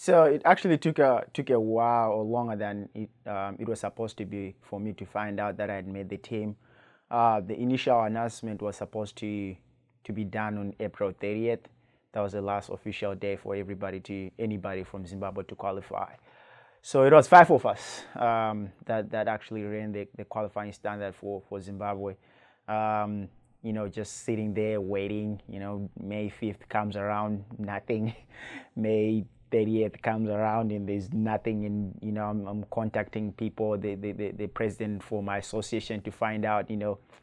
So it actually took a while or longer than it was supposed to be for me to find out that I had made the team. The initial announcement was supposed to be done on April 30th. That was the last official day for anybody from Zimbabwe to qualify. So it was five of us that actually ran the qualifying standard for Zimbabwe. Just sitting there waiting. May 5th comes around, nothing. May 30th comes around and there's nothing, and I'm contacting people, the president for my association, to find out,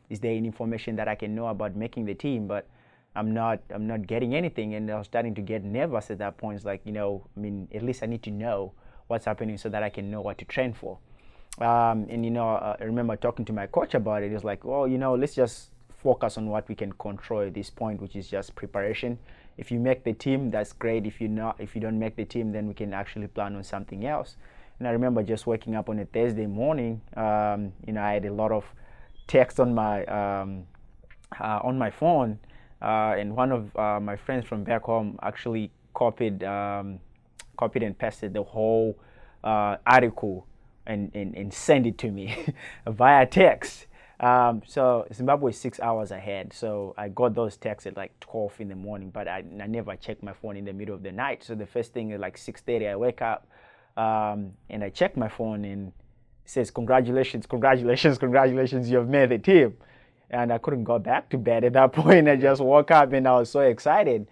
is there any information that I can know about making the team, but I'm not getting anything, and I was starting to get nervous at that point. It's like, at least I need to know what's happening so that I can know what to train for. I remember talking to my coach about it. He was like, well, let's just focus on what we can control at this point, which is just preparation. If you make the team, that's great. If you don't make the team, then we can actually plan on something else. And I remember just waking up on a Thursday morning. I had a lot of text on my phone, and one of my friends from back home actually copied and pasted the whole article and sent it to me via text. So Zimbabwe is 6 hours ahead. So I got those texts at like 12 in the morning, but I never checked my phone in the middle of the night. So the first thing is like 6:30, I wake up and I check my phone, and it says, congratulations, congratulations, congratulations, you've made the team. And I couldn't go back to bed at that point. I just woke up and I was so excited.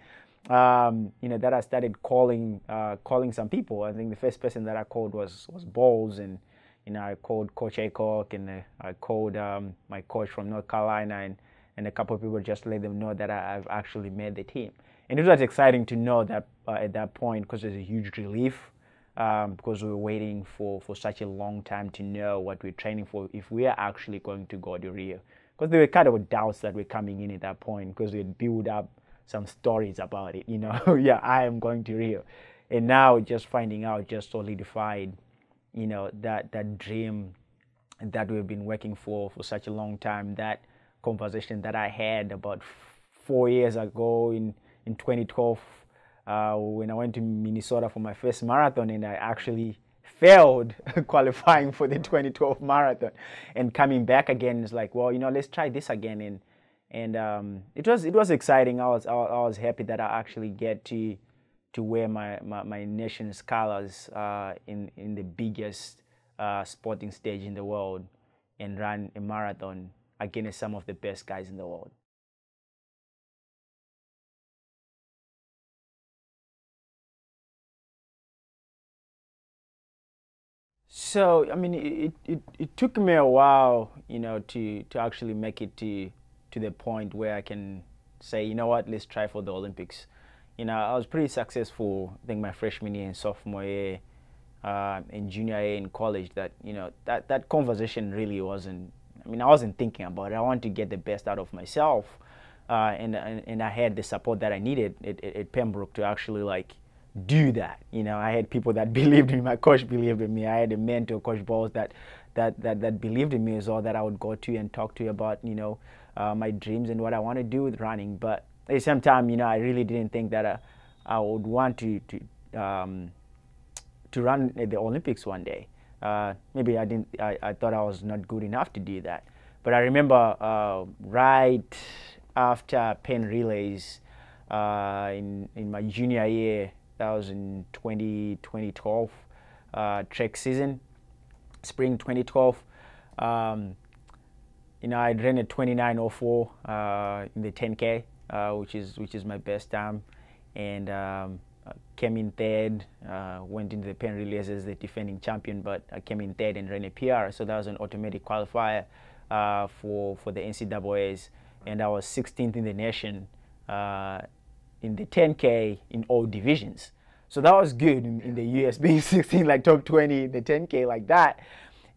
That I started calling some people. I think the first person that I called was Bowles, and I called Coach Aycock, and I called my coach from North Carolina, and a couple of people, just to let them know that I've actually made the team. And it was exciting to know that at that point, because it was a huge relief, because we were waiting for such a long time to know what we're training for, if we are actually going to go to Rio. Because there were kind of doubts that were coming in at that point, because we had built up some stories about it, yeah, I am going to Rio. And now just finding out just solidified, that dream that we've been working for such a long time. That conversation that I had about 4 years ago in 2012, when I went to Minnesota for my first marathon, and I actually failed qualifying for the 2012 marathon, and coming back again, it's like, well, let's try this again. And it was exciting. I was happy that I actually get to wear my nation's colors in the biggest sporting stage in the world, and run a marathon against some of the best guys in the world. So it took me a while, to actually make it to the point where I can say, you know what, let's try for the Olympics. I was pretty successful, I think, my freshman year and sophomore year, and junior year in college. That that conversation really wasn't. I wasn't thinking about it. I wanted to get the best out of myself, and I had the support that I needed at Pembroke to actually do that. I had people that believed in me. My coach believed in me. I had a mentor, Coach Bowles, that believed in me as well, that I would go to and talk to about my dreams and what I want to do with running. But at the same time, I really didn't think that I would want to run at the Olympics one day. Maybe I didn't. I thought I was not good enough to do that. But I remember right after Penn Relays in my junior year, that was in 2012 track season, spring 2012. I ran a 29:04 in the 10K, which is my best time, and came in third. Went into the Penn Relays as the defending champion, but I came in third and ran a PR. So that was an automatic qualifier for the NCAAs, and I was 16th in the nation in the 10K in all divisions. So that was good in the US, being 16, like top 20 in the 10K like that.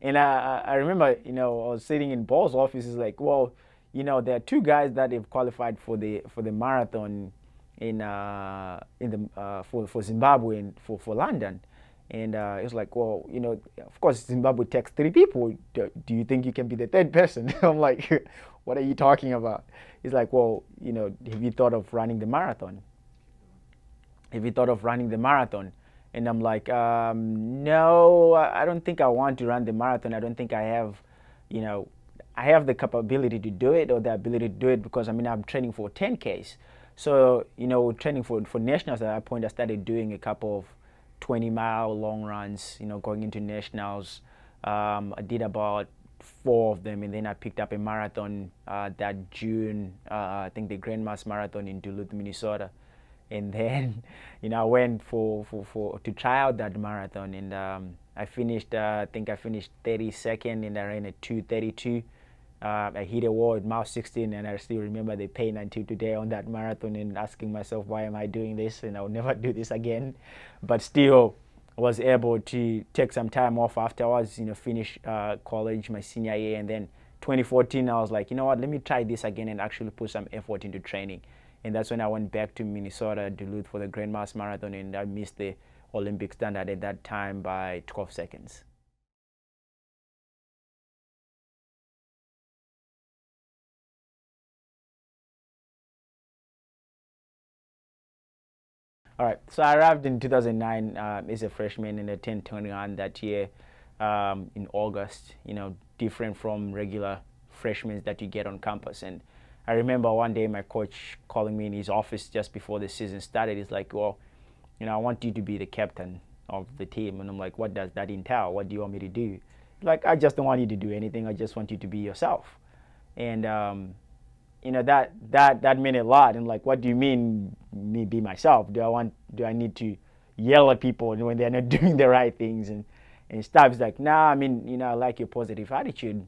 And I remember, I was sitting in Ball's office. Is like, well, there are two guys that have qualified for the marathon for Zimbabwe and for London. And it was like, well, of course Zimbabwe takes 3 people. Do you think you can be the third person? I'm like, what are you talking about? He's like, well, have you thought of running the marathon? Have you thought of running the marathon? And I'm like, no, I don't think I want to run the marathon. I don't think I have, you know, I have the capability to do it or the ability to do it, because I mean, I'm training for 10Ks. So, you know, training for nationals at that point, I started doing a couple of 20-mile long runs, you know, going into nationals. I did about 4 of them, and then I picked up a marathon that June, I think the Grand Mass Marathon in Duluth, Minnesota. And then, you know, I went to try out that marathon, and I finished, I think I finished 32nd, and I ran a 2:32. I hit a wall at mile 16, and I still remember the pain until today on that marathon, and asking myself, why am I doing this? And I'll never do this again. But still was able to take some time off afterwards, you know, finish college my senior year. And then 2014, I was like, you know what, let me try this again and actually put some effort into training. And that's when I went back to Minnesota, Duluth, for the Grand Mass Marathon, and I missed the Olympic standard at that time by 12 seconds. All right, so I arrived in 2009 as a freshman in the 1021 that year in August, you know, different from regular freshmen that you get on campus. And I remember one day my coach calling me in his office just before the season started. He's like, well, you know, I want you to be the captain of the team. And I'm like, what does that entail? What do you want me to do? Like, I just don't want you to do anything. I just want you to be yourself. And you know, that meant a lot. And like, what do you mean me be myself? Do I need to yell at people when they're not doing the right things and stuff? It's like, nah, I mean, you know, I like your positive attitude.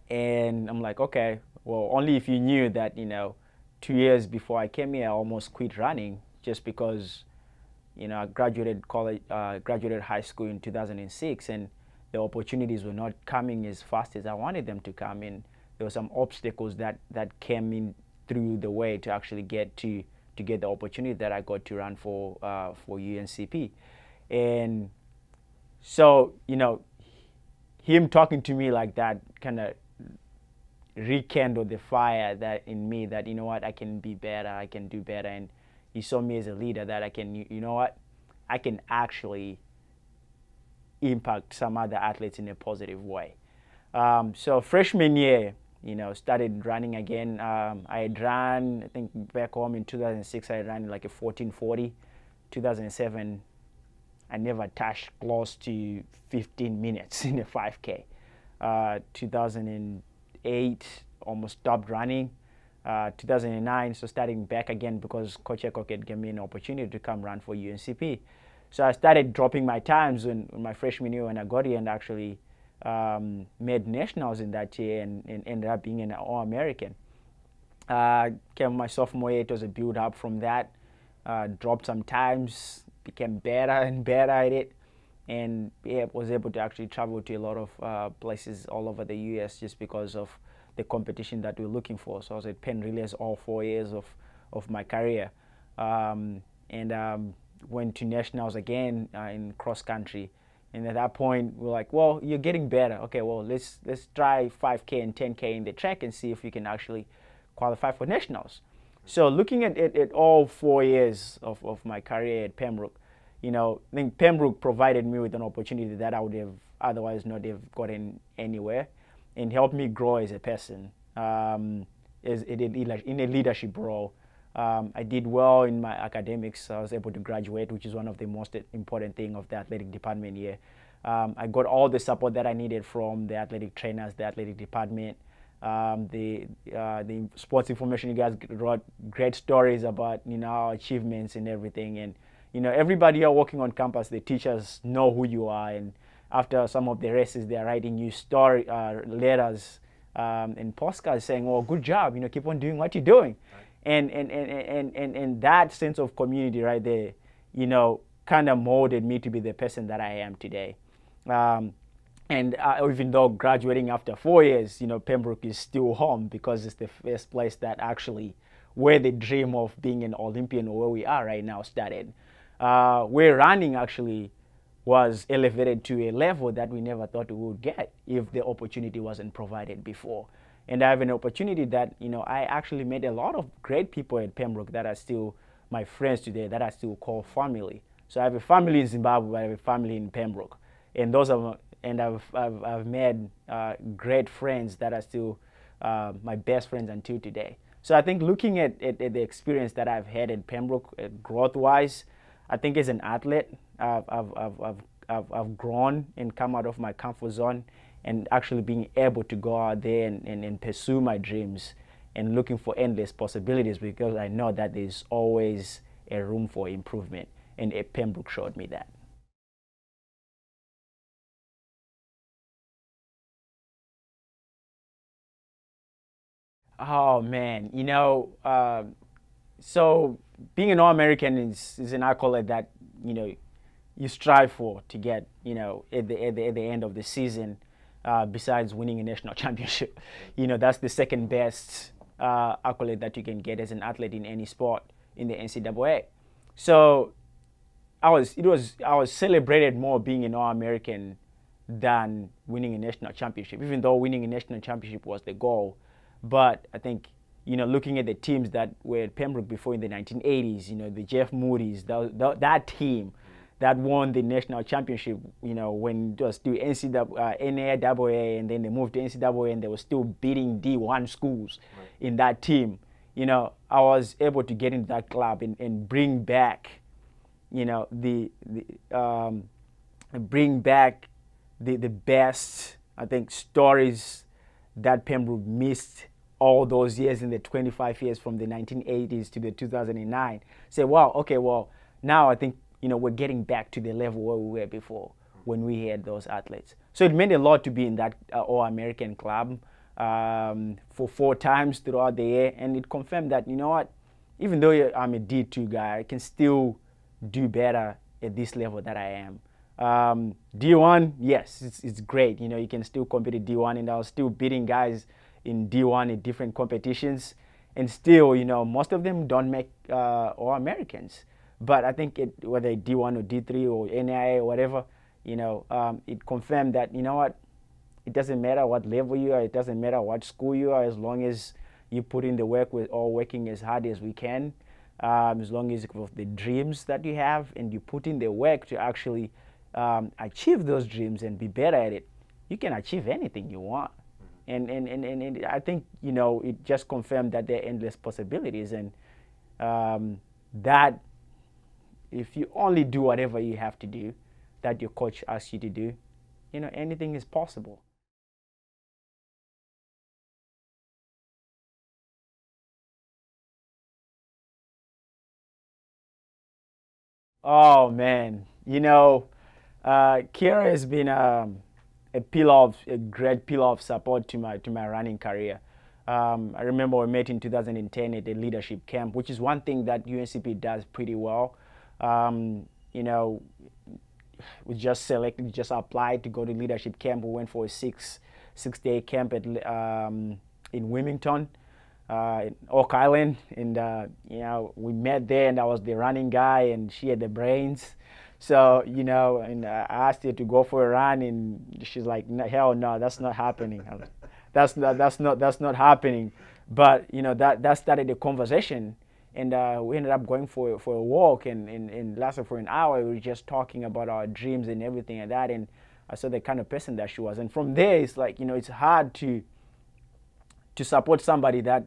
And I'm like, okay, well, only if you knew that, you know, 2 years before I came here, I almost quit running just because, you know, I graduated college, graduated high school in 2006, and the opportunities were not coming as fast as I wanted them to come in. There were some obstacles that came in through the way to actually get to get the opportunity that I got to run for UNCP. And so, you know, him talking to me like that kind of rekindled the fire that in me, that, you know what, I can be better, I can do better. And he saw me as a leader, that I can, you know what, I can actually impact some other athletes in a positive way. So freshman year, you know, started running again. I had run, I think back home in 2006, I ran like a 14:40. 2007, I never touched close to 15 minutes in a 5K. 2008, almost stopped running. 2009, so starting back again because Coach Ekoket gave me an opportunity to come run for UNCP. So I started dropping my times in my freshman year when I got here, and actually made nationals in that year, and ended up being an All-American. Came my sophomore year, it was a build-up from that. Dropped some times, became better and better at it, and yeah, was able to actually travel to a lot of places all over the US just because of the competition that we're looking for. So I was at Penn Relays all 4 years of my career, and went to nationals again in cross country. And at that point, we're like, well, you're getting better. Okay, well, let's try 5K and 10K in the track and see if we can actually qualify for nationals. So looking at all 4 years of my career at Pembroke, you know, I think Pembroke provided me with an opportunity that I would have otherwise not have gotten anywhere, and helped me grow as a person, in a leadership role. I did well in my academics. I was able to graduate, which is one of the most important things of the athletic department here. I got all the support that I needed from the athletic trainers, the athletic department, the sports information. You guys wrote great stories about, you know, our achievements and everything. And, you know, everybody here working on campus, the teachers know who you are. And after some of the races, they're writing you story letters and postcards saying, "Oh, good job! You know, keep on doing what you're doing." Right. And that sense of community right there, you know, kind of molded me to be the person that I am today. And even though graduating after 4 years, you know, Pembroke is still home because it's the first place that actually where the dream of being an Olympian, or where we are right now, started. Where running actually was elevated to a level that we never thought we would get if the opportunity wasn't provided before. And I have an opportunity that, you know, I actually met a lot of great people at Pembroke that are still my friends today that I still call family. So I have a family in Zimbabwe, but I have a family in Pembroke, and I've made great friends that are still my best friends until today. So I think looking at the experience that I've had at Pembroke, growth-wise, I think as an athlete, I've grown and come out of my comfort zone, and actually being able to go out there and pursue my dreams and looking for endless possibilities, because I know that there's always a room for improvement, and Pembroke showed me that. Oh man, so being an All-American is an accolade that you strive for to get at the end of the season. Besides winning a national championship, that's the second best accolade that you can get as an athlete in any sport in the NCAA. So I was celebrated more being an All-American than winning a national championship, even though winning a national championship was the goal. But I think, looking at the teams that were at Pembroke before in the 1980s, the Jeff Moody's, that team that won the national championship, when it was still NCAA, and then they moved to NCAA, and they were still beating D1 schools in that team. I was able to get into that club and bring back, the best, I think, stories that Pembroke missed all those years in the 25 years from the 1980s to the 2009. Say, wow, okay, well, now I think, we're getting back to the level where we were before when we had those athletes. So it meant a lot to be in that All-American club for 4 times throughout the year. And it confirmed that, even though I'm a D2 guy, I can still do better at this level that I am. D1, yes, it's great. You can still compete at D1, and I was still beating guys in D1 in different competitions. And still, most of them don't make All-Americans. But I think whether D1 or D3 or NAIA or whatever, it confirmed that, it doesn't matter what level you are, it doesn't matter what school you are, as long as you put in the work, we're all working as hard as we can, as long as the dreams that you have, and you put in the work to actually achieve those dreams and be better at it, you can achieve anything you want. And I think, it just confirmed that there are endless possibilities, and that if you only do whatever you have to do, that your coach asks you to do, anything is possible. Oh man, Kira has been a great pillar of support to my running career. I remember we met in 2010 at the leadership camp, which is one thing that UNCP does pretty well. We just applied to go to leadership camp. We went for a six-day camp in Wilmington, in Oak Island, and we met there, and I was the running guy, and she had the brains. So and I asked her to go for a run, and she's like, no, hell no, that's not happening. That's not happening. But that started the conversation. And we ended up going for a walk, and lasted for an hour. We were just talking about our dreams and everything like that. And I saw the kind of person that she was. And from there, it's like, it's hard to support somebody that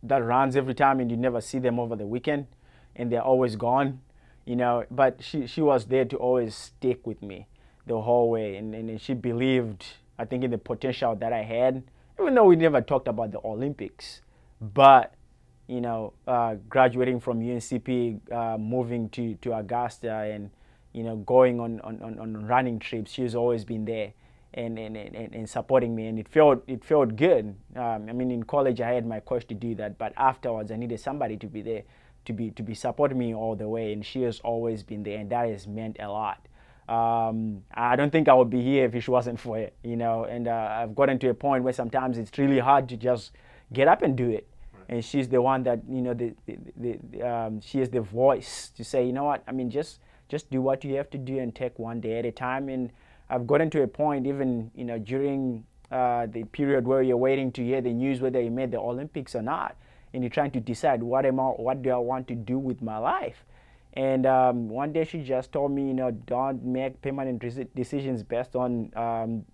runs every time, and you never see them over the weekend, and they're always gone, But she was there to always stick with me the whole way, and she believed, I think, in the potential that I had, even though we never talked about the Olympics. But graduating from UNCP, moving to Augusta, and going on running trips, she's always been there and supporting me, and it felt good. I mean, in college I had my coach to do that, but afterwards I needed somebody to be there to be supporting me all the way, and she has always been there, and that has meant a lot. I don't think I would be here if she wasn't for it, and I've gotten to a point where sometimes it's really hard to just get up and do it. And she's the one that, she is the voice to say, what, I mean, just do what you have to do and take one day at a time. And I've gotten to a point, even, during the period where you're waiting to hear the news whether you made the Olympics or not. and you're trying to decide what do I want to do with my life. And one day she just told me, don't make permanent decisions based on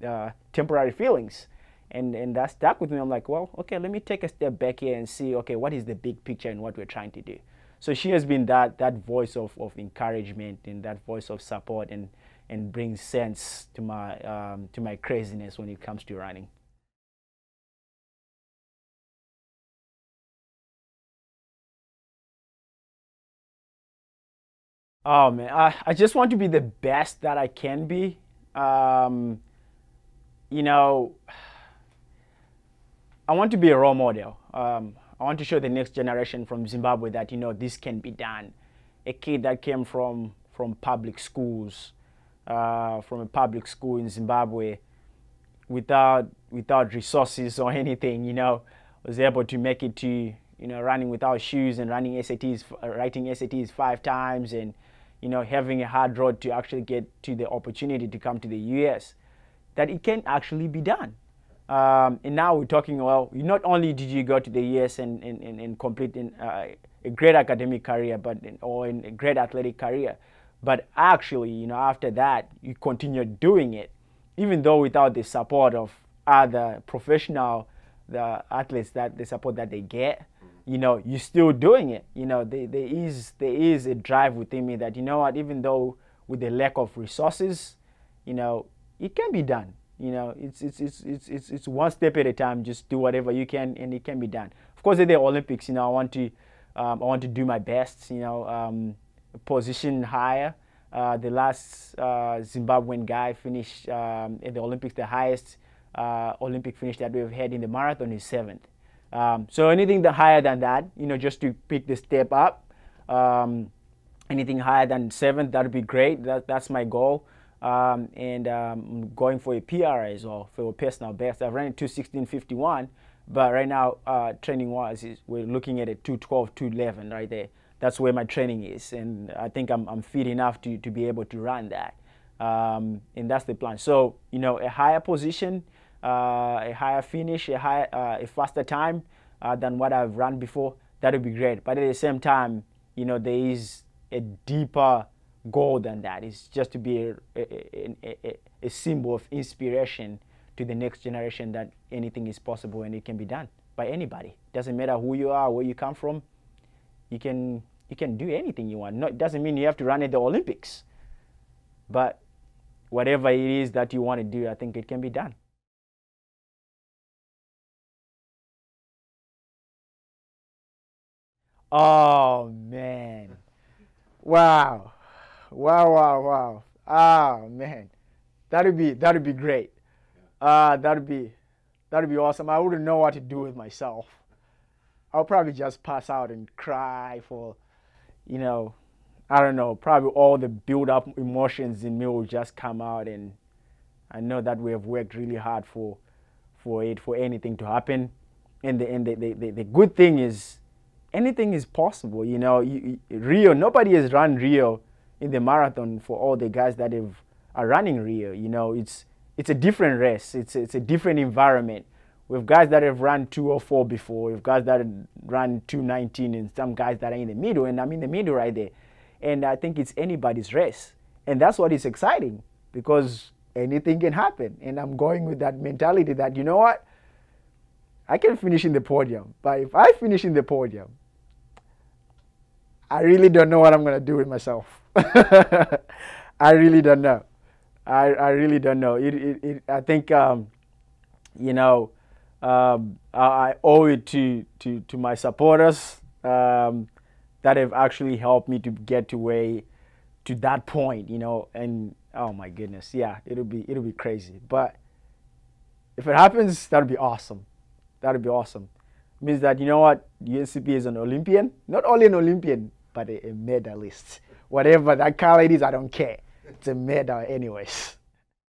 temporary feelings. And that stuck with me. I'm like, well, okay, let me take a step back here and see, okay, what is the big picture and what we're trying to do. So she has been that voice of encouragement and that voice of support, and brings sense to my craziness when it comes to running. Oh man, I just want to be the best that I can be. Um, you know, I want to be a role model. I want to show the next generation from Zimbabwe that this can be done. A kid that came from public schools, from a public school in Zimbabwe, without resources or anything, was able to make it to running without shoes and running SATs, writing SATs 5 times, and having a hard road to actually get to the opportunity to come to the US. That it can actually be done. And now we're talking, well, not only did you go to the US and complete a great academic career, or in a great athletic career, but actually, after that, you continue doing it, even though without the support of other the athletes, that the support that they get, you're still doing it. There is a drive within me that, even though with the lack of resources, it can be done. It's one step at a time. Just do whatever you can, and it can be done. Of course, at the Olympics, I want to do my best. Position higher. The last Zimbabwean guy finished at the Olympics. The highest Olympic finish that we've had in the marathon is 7th. So anything higher than that, just to pick the step up. Anything higher than 7th, that would be great. That's my goal. And going for a PR as well, for a personal best. I've ran 2:16:51, but right now, training-wise, we're looking at a 2:12, 2:11 right there. That's where my training is, and I think I'm fit enough to be able to run that. And that's the plan. So, a higher position, a higher finish, a faster time than what I've run before, that would be great. But at the same time, there is a deeper goal than that. It's just to be a symbol of inspiration to the next generation that anything is possible and it can be done by anybody. Doesn't matter who you are, where you come from. You can do anything you want. No, it doesn't mean you have to run at the Olympics, but whatever it is that you want to do, I think it can be done. Oh man. Wow. Wow, wow, wow. Ah, man. That'd be great. That'd be awesome. I wouldn't know what to do with myself. I'll probably just pass out and cry for, I don't know, probably all the build up emotions in me will just come out, and I know that we have worked really hard for anything to happen. And the good thing is anything is possible. Rio, nobody has run Rio in the marathon for all the guys that are running Rio. It's a different race. It's a different environment. We have guys that have run 2:04 before. We have guys that have run 2:19, and some guys that are in the middle, and I'm in the middle right there. And I think it's anybody's race. And that's what is exciting, because anything can happen. And I'm going with that mentality that, what? I can finish in the podium. But if I finish in the podium, I really don't know what I'm going to do with myself. I really don't know. I really don't know. I think, I owe it to my supporters that have actually helped me to get to that point, and oh my goodness, yeah, it'll be crazy. But if it happens, that'll be awesome. That'll be awesome. It means that, UNCP is an Olympian, not only an Olympian, but a medalist. Whatever that color it is, I don't care. It's a medal anyways.